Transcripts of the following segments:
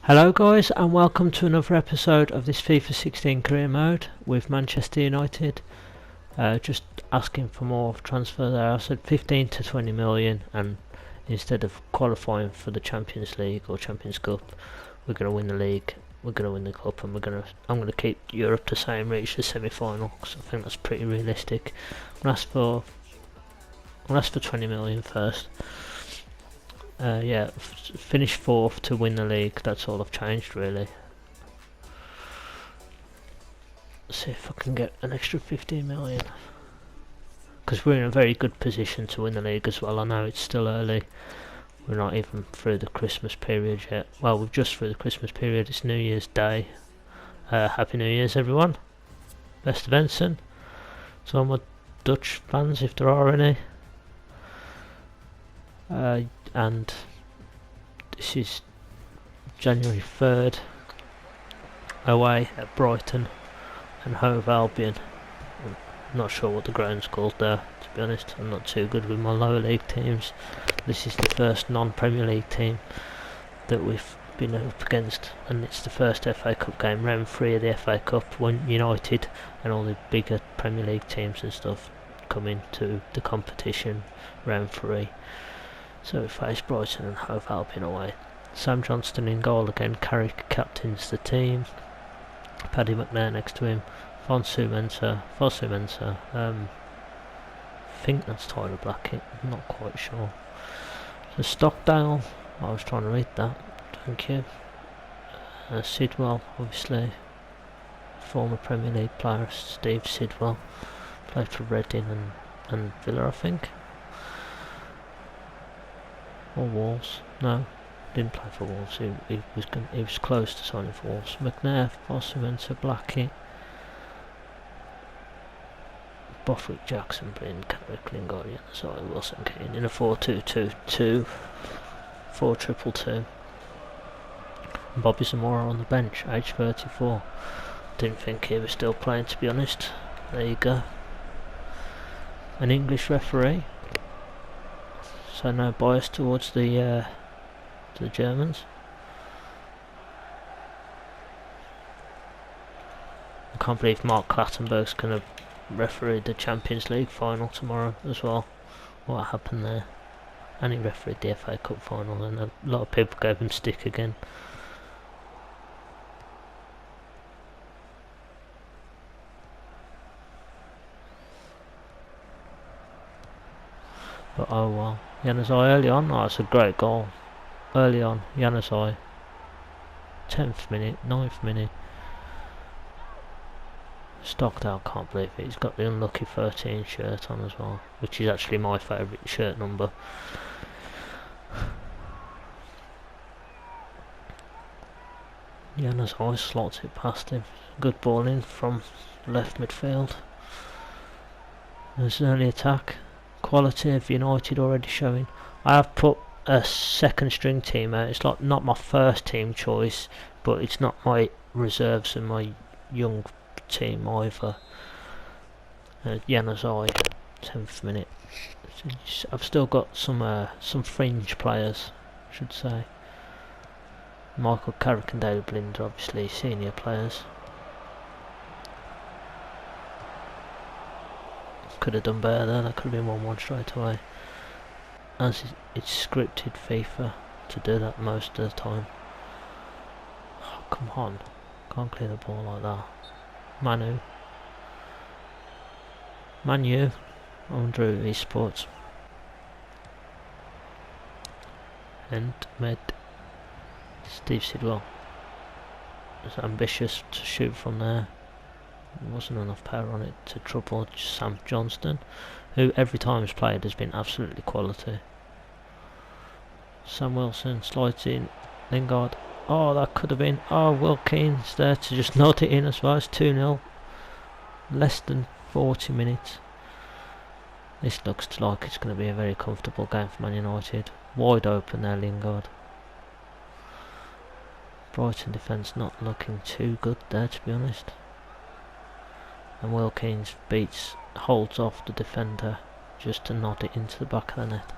Hello guys, and welcome to another episode of this FIFA 16 career mode with Manchester United. Just asking for more transfer there. I said 15 to 20 million, and instead of qualifying for the Champions League or Champions Cup, we're going to win the league, we're going to win the cup, and I'm going to keep Europe the same, reach the semi-final, because I think that's pretty realistic. I'll ask for 20 million first. Finish fourth to win the league. That's all I've changed really. See if I can get an extra 15 million, because we're in a very good position to win the league as well. I know it's still early, we're not even through the Christmas period yet. Well, we're just through the Christmas period. It's New Year's Day. Happy New Year's everyone. Best of Ensign to all my Dutch fans, if there are any. And this is January 3rd, away at Brighton and Hove Albion. I'm not sure what the ground's called there, to be honest. I'm not too good with my lower league teams. This is the first non-Premier League team that we've been up against, and it's the first FA Cup game, round 3 of the FA Cup, when United and all the bigger Premier League teams and stuff come into the competition, round 3. So we face Brighton and Hove Albion away. Sam Johnston in goal again. Carrick captains the team. Paddy McNair next to him. Fosu Mensah. I think that's Tyler Blackett. I'm not quite sure. So Stockdale. I was trying to read that. Thank you. Sidwell, obviously. Former Premier League player Steve Sidwell. Played for Reading and Villa, I think. Or Wolves? No, didn't play for Wolves. He was close to signing for Wolves. McNair, Fosu, Blackett, Bothwick, Jackson, Bryn, Carrick, Lingard, Wilson, Keane in a 4-2-2-2, 4-2-2-2. Bobby Zamora on the bench, age 34. Didn't think he was still playing, to be honest. There you go. An English referee. So no bias towards the Germans. I can't believe Mark Clattenburg's going to referee the Champions League final tomorrow as well. What happened there? And he refereed the FA Cup final, and a lot of people gave him stick again. But oh well. Januzaj early on, that's a great goal. Early on, Januzaj. 10th minute, 9th minute. Stockdale, can't believe it. He's got the unlucky 13 shirt on as well, which is actually my favourite shirt number. Januzaj slots it past him. Good ball in from left midfield. There's an early attack. Quality of United already showing. I have put a second string team out. It's not my first team choice, but it's not my reserves and my young team either. Januzaj, 10th minute. I've still got some fringe players, I should say. Michael Carrick and David Blind are obviously senior players. Could have done better there. That could have been 1-1 straight away. As it's scripted FIFA to do that most of the time. Oh, come on, can't clear the ball like that. Manu on Drew Esports. And made Steve Sidwell. It's ambitious to shoot from there. There wasn't enough power on it to trouble Sam Johnston, who every time he's played has been absolutely quality. Sam Wilson slides in. Lingard. Oh, that could have been. Oh, Wilkins there to just nod it in as well. It's 2-0. Less than 40 minutes. This looks like it's going to be a very comfortable game for Man United. Wide open there, Lingard. Brighton defence not looking too good there, to be honest. And Wilkins holds off the defender just to nod it into the back of the net.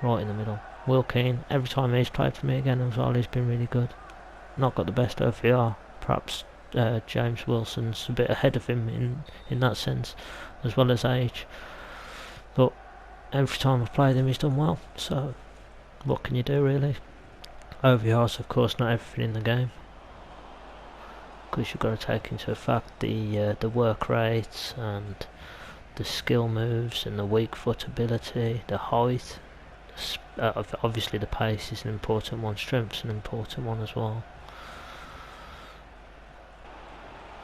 Right in the middle. Wilkins, every time he's played for me again as well, he's been really good. not got the best OVR. Perhaps James Wilson's a bit ahead of him in that sense, as well as age. But every time I've played him, he's done well. So what can you do, really? OVR's of course not everything in the game, because you've got to take into effect the work rates and the skill moves and the weak foot ability, the height. Obviously the pace is an important one, strength's an important one as well.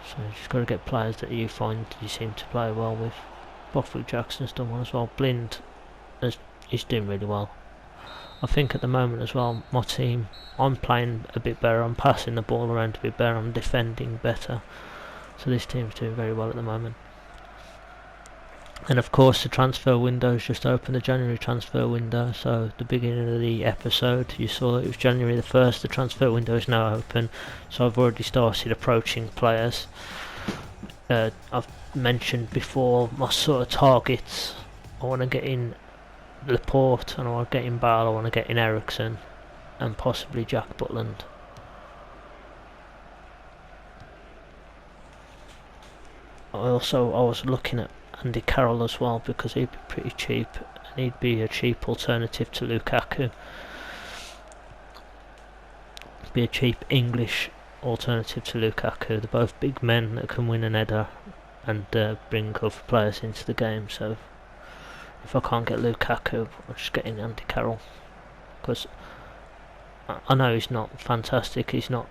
So you just got to get players that you find you seem to play well with. Bothwick Jackson's done one as well. Blind is doing really well. I think at the moment as well, my team, I'm playing a bit better, I'm passing the ball around a bit better, I'm defending better. So this team's doing very well at the moment. And of course the transfer window's just opened, the January transfer window. So the beginning of the episode you saw that it was January the 1st, the transfer window is now open. So I've already started approaching players. I've mentioned before my sort of targets. I want to get in Laporte, and I want to get in Bale, I want to get in Ericsson, and possibly Jack Butland. I was looking at Andy Carroll as well, because he'd be pretty cheap and he'd be a cheap alternative to Lukaku. Be a cheap English alternative to Lukaku. They're both big men that can win an header and bring other players into the game. So if I can't get Lukaku, I'll just get in Andy Carroll, because I know he's not fantastic, he's not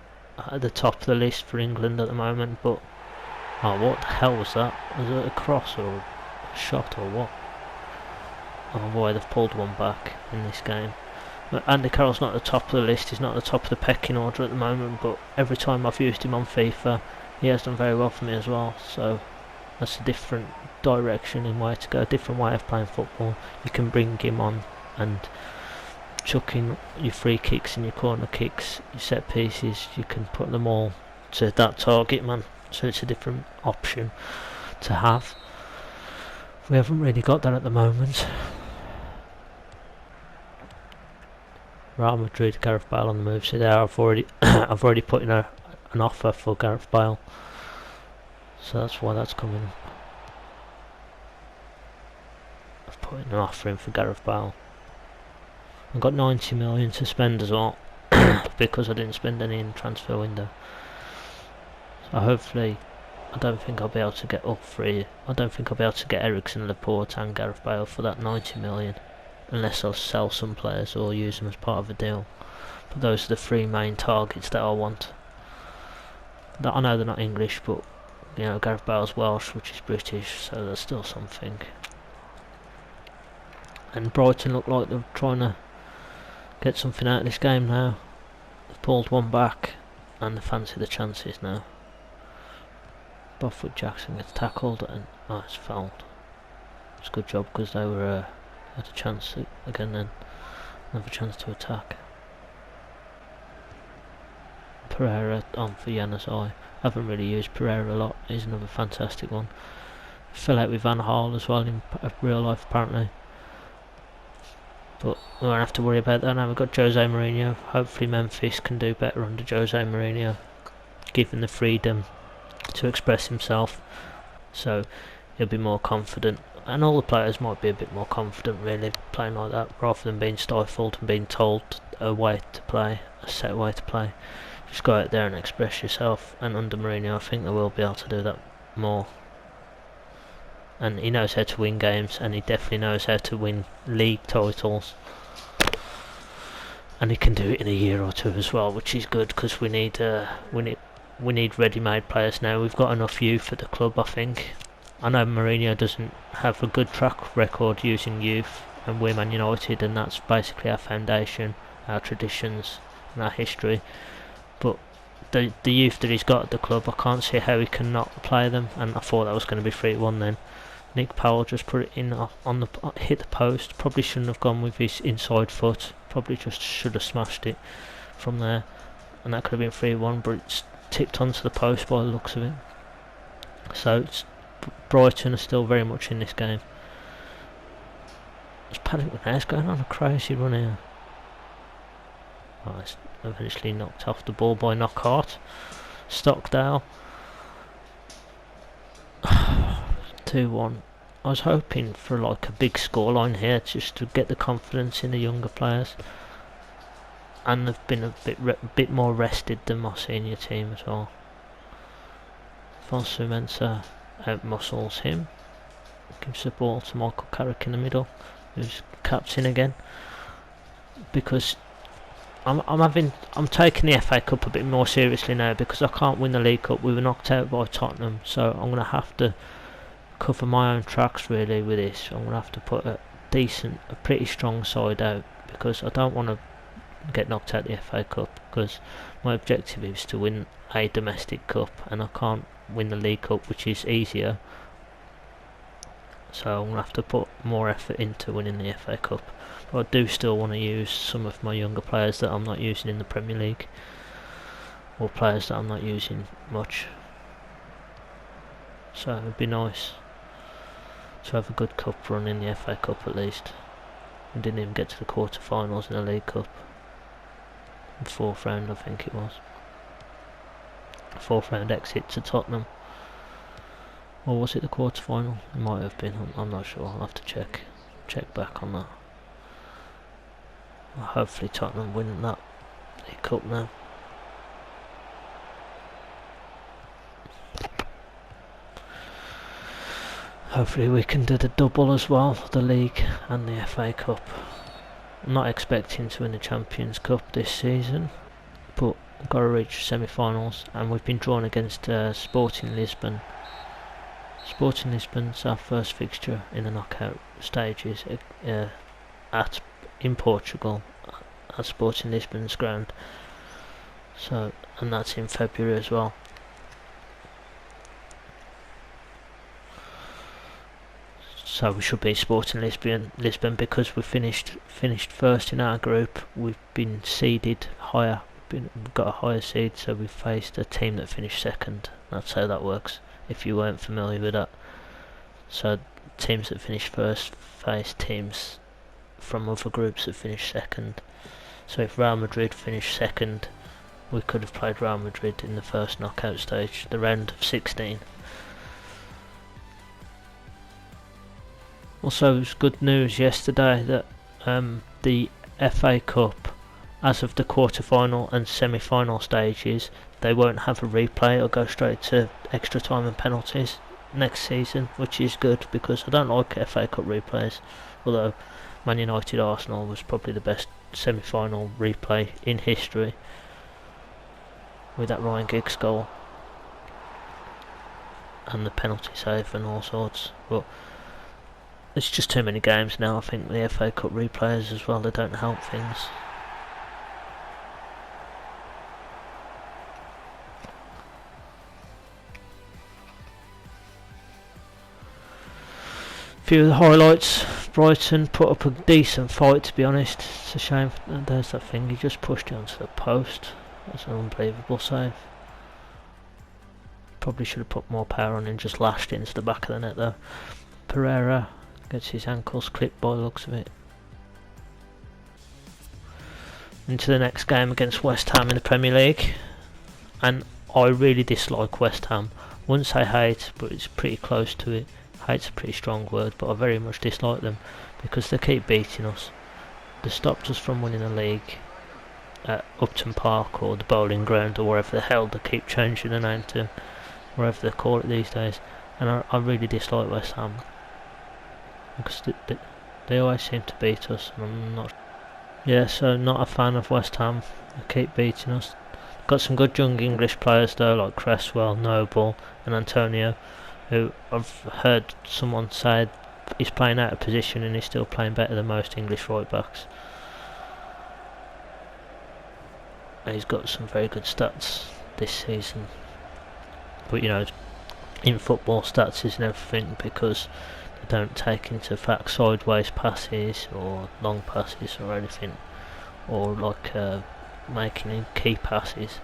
at the top of the list for England at the moment, but oh, what the hell was that? Was it a cross or a shot or what? Oh boy, they've pulled one back in this game. But Andy Carroll's not at the top of the list, he's not at the top of the pecking order at the moment, but every time I've used him on FIFA, he has done very well for me as well. So that's a different direction in where to go, a different way of playing football. You can bring him on and chuck in your free kicks and your corner kicks, your set pieces, you can put them all to that target man. So it's a different option to have. We haven't really got that at the moment. Real Madrid, Gareth Bale on the move. So there, I've already put in an offer for Gareth Bale. So that's why that's coming. I've put in an offer in for Gareth Bale. I've got 90 million to spend as well, because I didn't spend any in the transfer window. So hopefully, I don't think I'll be able to get up free. I don't think I'll be able to get Ericsson, Laporte and Gareth Bale for that 90 million. Unless I'll sell some players or use them as part of a deal. But those are the three main targets that I want. I know they're not English, but you know, Gareth Bale's Welsh, which is British, so that's still something. And Brighton look like they're trying to get something out of this game now. They've pulled one back and they fancy the chances now. Bothwick Jackson gets tackled and it's fouled. It's a good job, because they were had a chance again then. Another chance to attack. Pereira on for Januzaj. Haven't really used Pereira a lot. He's another fantastic one. Fell out with Van Gaal as well in real life apparently. But we won't have to worry about that now. We've got Jose Mourinho. Hopefully Memphis can do better under Jose Mourinho, given the freedom to express himself, so he'll be more confident, and all the players might be a bit more confident really playing like that, rather than being stifled and being told a way to play, a set way to play. Just go out there and express yourself, and under Mourinho I think they will be able to do that more. And he knows how to win games, and he definitely knows how to win league titles, and he can do it in a year or two as well, which is good, because we need ready-made players now. We've got enough youth at the club, I think. I know Mourinho doesn't have a good track record using youth, and we're Man United, and that's basically our foundation, our traditions and our history. But the youth that he's got at the club, I can't see how he can not play them, and I thought that was going to be 3-1 then. Nick Powell just put it in on the hit the post. Probably shouldn't have gone with his inside foot. Probably just should have smashed it from there, and that could have been 3-1, but it's tipped onto the post by the looks of it. So Brighton are still very much in this game. It's Paddock McNair's going on a crazy run here. Oh, eventually knocked off the ball by Knockhart. Stockdale. 2-1. I was hoping for like a big scoreline here just to get the confidence in the younger players, and they've been a bit more rested than my senior team as well. Fonsu Mensah out-muscles him, gives the ball to Michael Carrick in the middle, who's captain again, because I'm taking the FA Cup a bit more seriously now, because I can't win the League Cup. We were knocked out by Tottenham, so I'm going to have to cover my own tracks really with this. I'm going to have to put a pretty strong side out, because I don't want to get knocked out the FA Cup, because my objective is to win a domestic cup, and I can't win the League Cup, which is easier, so I'm going to have to put more effort into winning the FA Cup. But I do still want to use some of my younger players that I'm not using in the Premier League, or players that I'm not using much, so it would be nice to have a good cup run in the FA Cup at least. We didn't even get to the quarter-finals in the League Cup. In 4th round, I think it was. 4th round exit to Tottenham. Or was it the quarter-final? It might have been, I'm not sure, I'll have to check back on that. Well, hopefully Tottenham win that League Cup now. Hopefully we can do the double as well, the League and the FA Cup. I'm not expecting to win the Champions Cup this season, but we've got to reach semi-finals, and we've been drawn against Sporting Lisbon. Sporting Lisbon's our first fixture in the knockout stages in Portugal at Sporting Lisbon's ground. So, and that's in February as well. So we should be Sporting Lisbon because we finished first in our group. We've been seeded higher. We've got a higher seed, so we've faced a team that finished second. That's how that works, if you weren't familiar with that. So teams that finished first face teams from other groups that finished second. So if Real Madrid finished second, we could have played Real Madrid in the first knockout stage, the round of 16. Also, it was good news yesterday that the FA Cup, as of the quarter-final and semi-final stages, they won't have a replay. It'll go straight to extra time and penalties next season, which is good, because I don't like FA Cup replays, although Man United Arsenal was probably the best semi-final replay in history with that Ryan Giggs goal and the penalty save and all sorts. But it's just too many games now. I think the FA Cup replays as well, they don't help things. Few of the highlights. Brighton put up a decent fight, to be honest. It's a shame. There's that thing, he just pushed it onto the post. That's an unbelievable save. Probably should have put more power on and just lashed it into the back of the net though. Pereira gets his ankles clipped by the looks of it. Into the next game against West Ham in the Premier League. And I really dislike West Ham. Wouldn't say hate, but it's pretty close to it. Hate's a pretty strong word, but I very much dislike them because they keep beating us. They stopped us from winning the league at Upton Park or the Bowling Ground or wherever the hell they keep changing the name to, wherever they call it these days. And I really dislike West Ham because they always seem to beat us, and I'm not. Yeah, so not a fan of West Ham. They keep beating us. Got some good young English players though, like Cresswell, Noble and Antonio, who I've heard someone say he's playing out of position and he's still playing better than most English right backs. And he's got some very good stats this season. But you know, in football stats isn't everything, because they don't take into fact sideways passes or long passes or anything, or like making key passes,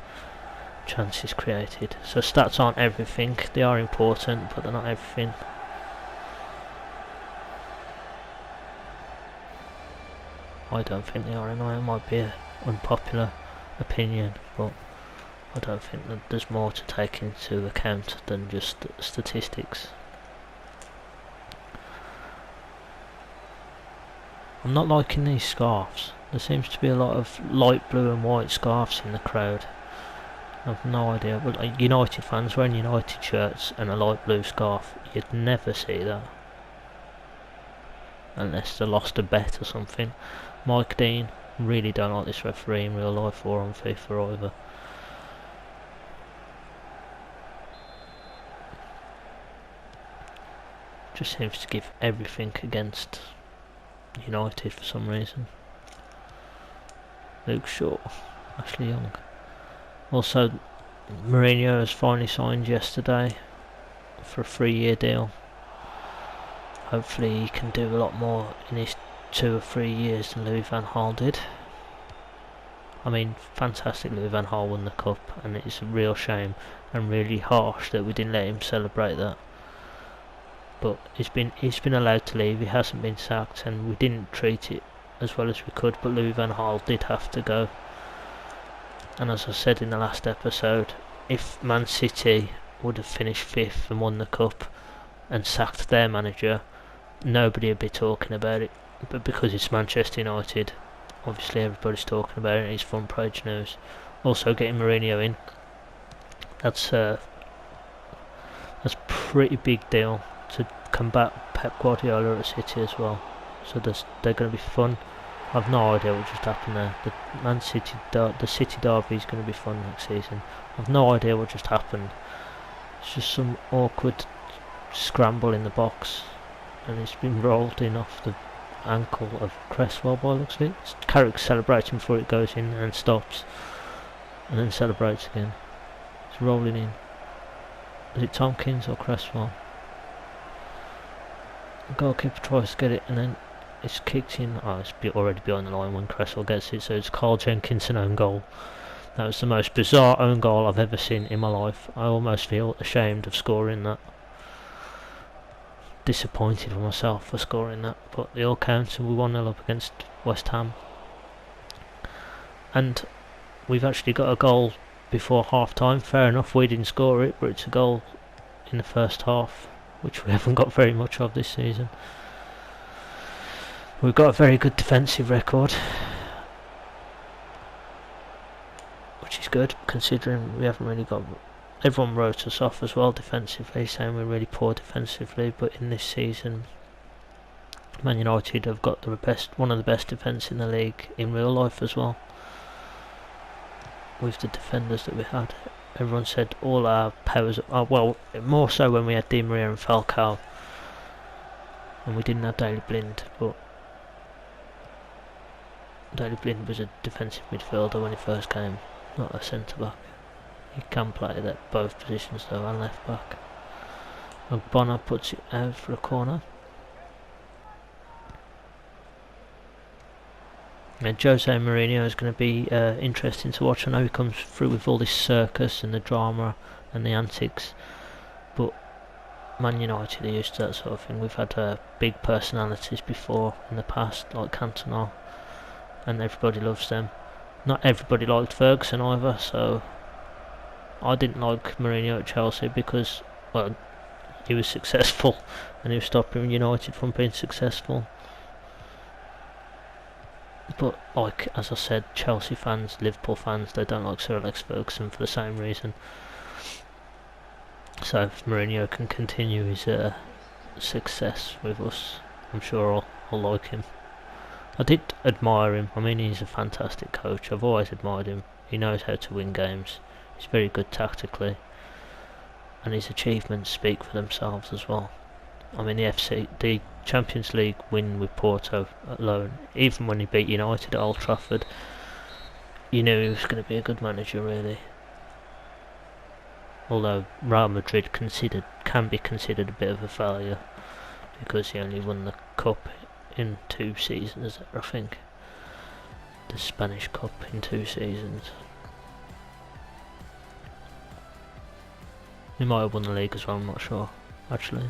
chances created. So stats aren't everything. They are important, but they're not everything. I don't think they are anyway. It might be an unpopular opinion, but I don't think that there's more to take into account than just statistics. I'm not liking these scarves. There seems to be a lot of light blue and white scarves in the crowd. I've no idea. But like United fans wearing United shirts and a light blue scarf, you'd never see that. Unless they lost a bet or something. Mike Dean, really don't like this referee in real life or on FIFA either. Just seems to give everything against United for some reason. Luke Shaw, Ashley Young. Also, Mourinho has finally signed yesterday for a 3-year deal. Hopefully he can do a lot more in his 2 or 3 years than Louis van Gaal did. I mean, fantastic Louis van Gaal won the cup, and it's a real shame and really harsh that we didn't let him celebrate that. But he's been allowed to leave. He hasn't been sacked, and we didn't treat it as well as we could. But Louis van Gaal did have to go. And as I said in the last episode, if Man City would have finished 5th and won the cup and sacked their manager, nobody would be talking about it. But because it's Manchester United, obviously everybody's talking about it. It's front page news. Also, getting Mourinho in, that's a pretty big deal to combat Pep Guardiola at City as well. So they're going to be fun. I've no idea what just happened there. The City derby is going to be fun next season. I've no idea what just happened. It's just some awkward scramble in the box, and it's been rolled in off the ankle of Cresswell by the looks of it. Carrick's celebrating before it goes in and stops, and then celebrates again. It's rolling in. Is it Tompkins or Cresswell? The goalkeeper tries to get it, and then it's kicked in. Oh, it's already behind the line when Cresswell gets it, so it's Carl Jenkinson own goal. That was the most bizarre own goal I've ever seen in my life. I almost feel ashamed of scoring that. Disappointed with myself for scoring that, but it all counts, and we 1-0 up against West Ham. And we've actually got a goal before half time. Fair enough, we didn't score it, but it's a goal in the first half, which we haven't got very much of this season. We've got a very good defensive record, which is good considering we haven't really got. Everyone wrote us off as well defensively, saying we're really poor defensively, but in this season Man United have got one of the best defence in the league in real life as well, with the defenders that we had. Everyone said all our powers, well, more so when we had Di Maria and Falcao and we didn't have Daley Blind, but Daley Blind was a defensive midfielder when he first came, not a centre back. He can play at both positions though, and left back. Bonner puts it out for a corner. And Jose Mourinho is going to be interesting to watch. I know he comes through with all this circus and the drama and the antics, but Man United are used to that sort of thing. We've had big personalities before in the past, like Cantona, and everybody loves them. Not everybody liked Ferguson either, so I didn't like Mourinho at Chelsea because, well, he was successful and he was stopping United from being successful. But, like, as I said, Chelsea fans, Liverpool fans, they don't like Sir Alex Ferguson for the same reason. So if Mourinho can continue his success with us, I'm sure I'll like him. I did admire him. I mean, he's a fantastic coach. I've always admired him. He knows how to win games. He's very good tactically, and his achievements speak for themselves as well. I mean, the Champions League win with Porto alone, even when he beat United at Old Trafford, you knew he was going to be a good manager, really. Although Real Madrid can be considered a bit of a failure because he only won the cup in 2 seasons, I think. The Spanish Cup in 2 seasons. He might have won the league as well, I'm not sure, actually.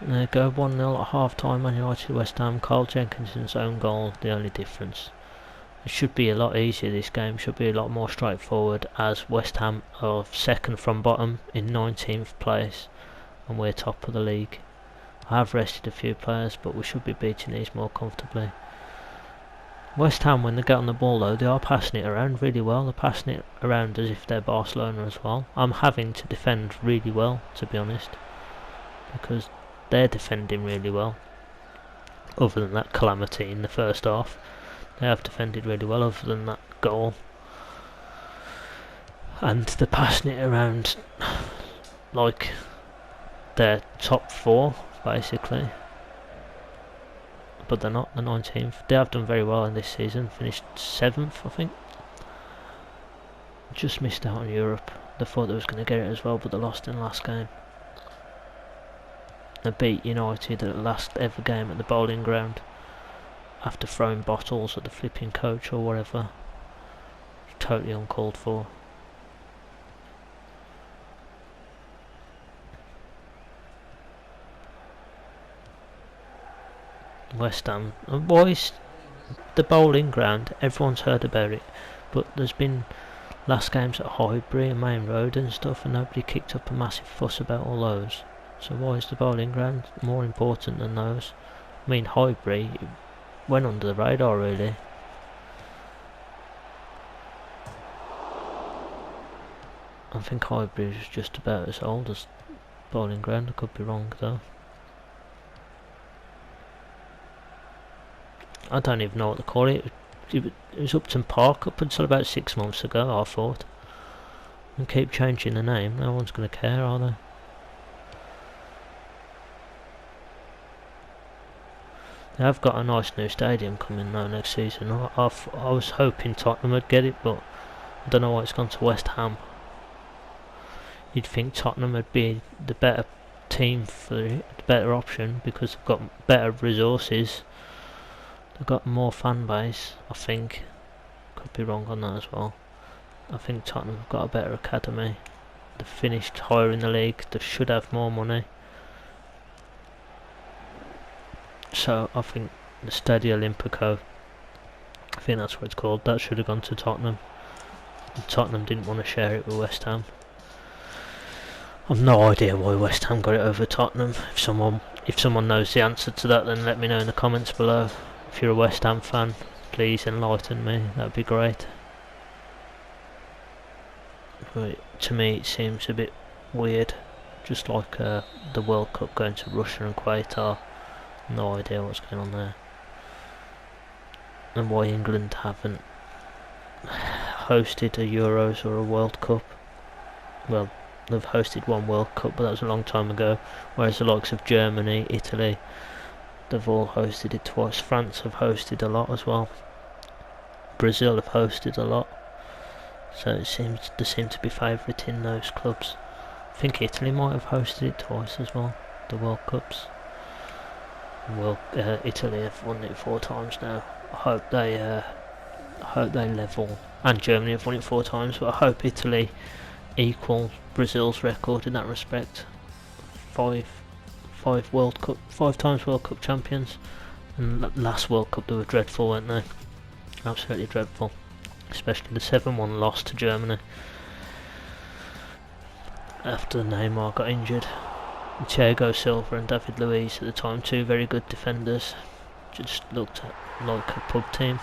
There you go, 1-0 at half time, Man United West Ham. Carl Jenkinson's own goal, the only difference. It should be a lot easier. This game should be a lot more straightforward, as West Ham are second from bottom in 19th place and we're top of the league. I have rested a few players, but we should be beating these more comfortably. West Ham, when they get on the ball though, they are passing it around really well. They're passing it around as if they're Barcelona as well. I'm having to defend really well, to be honest, because they're defending really well. Other than that calamity in the first half, they have defended really well, other than that goal. And they're passing it around like they're top 4, basically. But they're not, the 19th. They have done very well in this season, finished 7th, I think. Just missed out on Europe. They thought they was going to get it as well, but they lost in the last game. They beat United at the last ever game at the bowling ground, after throwing bottles at the flipping coach or whatever. Totally uncalled for. West Ham. Why is the bowling ground? Everyone's heard about it, but there's been last games at Highbury and Main Road and stuff, and nobody kicked up a massive fuss about all those. So why is the bowling ground more important than those? I mean, Highbury went under the radar really. I think Highbury is just about as old as bowling ground. I could be wrong though. I don't even know what to call it. It was Upton Park up until about 6 months ago, I thought. And keep changing the name, no one's going to care, are they? They have got a nice new stadium coming though next season. I was hoping Tottenham would get it, but I don't know why it's gone to West Ham. You'd think Tottenham would be the better team for it, the better option, because they've got better resources. They've got more fan base, I think. Could be wrong on that as well. I think Tottenham have got a better academy. They've finished higher in the league. They should have more money. So I think the Stadio Olimpico, I think that's what it's called, that should have gone to Tottenham. And Tottenham didn't want to share it with West Ham. I've no idea why West Ham got it over Tottenham. If someone knows the answer to that, then let me know in the comments below. If you're a West Ham fan, please enlighten me, that'd be great. But to me it seems a bit weird, just like the World Cup going to Russia and Qatar. No idea what's going on there. And why England haven't hosted a Euros or a World Cup. Well, they've hosted one World Cup, but that was a long time ago, whereas the likes of Germany, Italy, they've all hosted it twice. France have hosted a lot as well. Brazil have hosted a lot. So it seems they seem to be favouriting those clubs. I think Italy might have hosted it twice as well, the World Cups. Well, Italy have won it 4 times now. I hope they level, and Germany have won it 4 times. But I hope Italy equal Brazil's record in that respect. 5 times World Cup champions, and last World Cup they were dreadful, weren't they? Absolutely dreadful, especially the 7-1 loss to Germany after Neymar got injured. Thiago Silva and David Luiz at the time, 2 very good defenders, just looked like a pub team.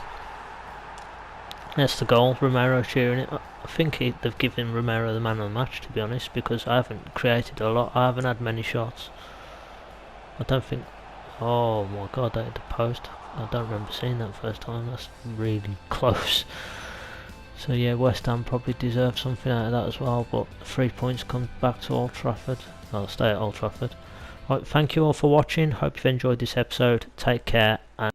That's the goal, Romero cheering it. I think they've given Romero the man of the match, to be honest, because I haven't created a lot, I haven't had many shots. I don't think... Oh my god, that hit the post. I don't remember seeing that first time, that's really close. So yeah, West Ham probably deserve something out of that as well, but 3 points come back to Old Trafford. I'll stay at Old Trafford. Right, thank you all for watching, hope you've enjoyed this episode, take care, and